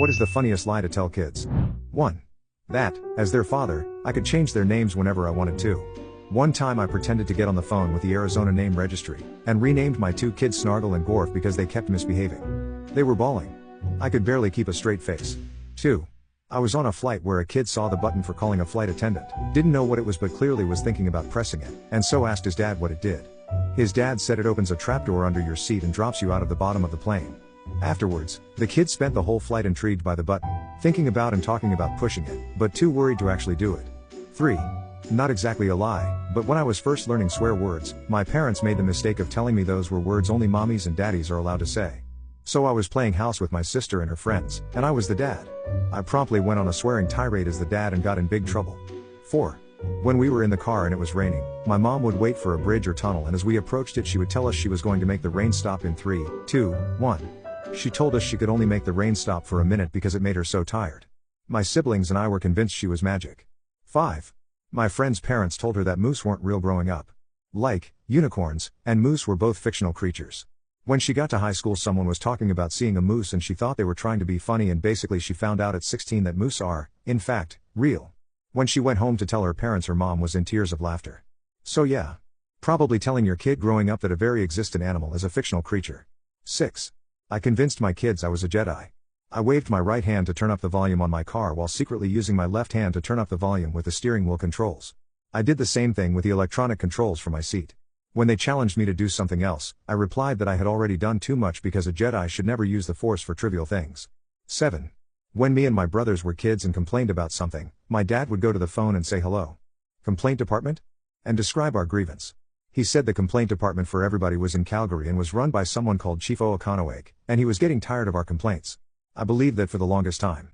What is the funniest lie to tell kids? 1. That, as their father, I could change their names whenever I wanted to. One time I pretended to get on the phone with the Arizona name registry, and renamed my two kids Snargle and Gorf because they kept misbehaving. They were bawling. I could barely keep a straight face. 2. I was on a flight where a kid saw the button for calling a flight attendant, didn't know what it was but clearly was thinking about pressing it, and so asked his dad what it did. His dad said it opens a trapdoor under your seat and drops you out of the bottom of the plane. Afterwards, the kid spent the whole flight intrigued by the button, thinking about and talking about pushing it, but too worried to actually do it. 3. Not exactly a lie, but when I was first learning swear words, my parents made the mistake of telling me those were words only mommies and daddies are allowed to say. So I was playing house with my sister and her friends, and I was the dad. I promptly went on a swearing tirade as the dad and got in big trouble. 4. When we were in the car and it was raining, my mom would wait for a bridge or tunnel, and as we approached it she would tell us she was going to make the rain stop in 3, 2, 1. She told us she could only make the rain stop for a minute because it made her so tired. My siblings and I were convinced she was magic. 5. My friend's parents told her that moose weren't real growing up. Like, unicorns, and moose were both fictional creatures. When she got to high school someone was talking about seeing a moose and she thought they were trying to be funny, and basically she found out at 16 that moose are, in fact, real. When she went home to tell her parents, her mom was in tears of laughter. So yeah. Probably telling your kid growing up that a very existent animal is a fictional creature. 6. I convinced my kids I was a Jedi. I waved my right hand to turn up the volume on my car while secretly using my left hand to turn up the volume with the steering wheel controls. I did the same thing with the electronic controls for my seat. When they challenged me to do something else, I replied that I had already done too much because a Jedi should never use the Force for trivial things. 7. When me and my brothers were kids and complained about something, my dad would go to the phone and say hello. Complaint department? And describe our grievance. He said the complaint department for everybody was in Calgary and was run by someone called Chief Oakanawake, and he was getting tired of our complaints. I believed that for the longest time.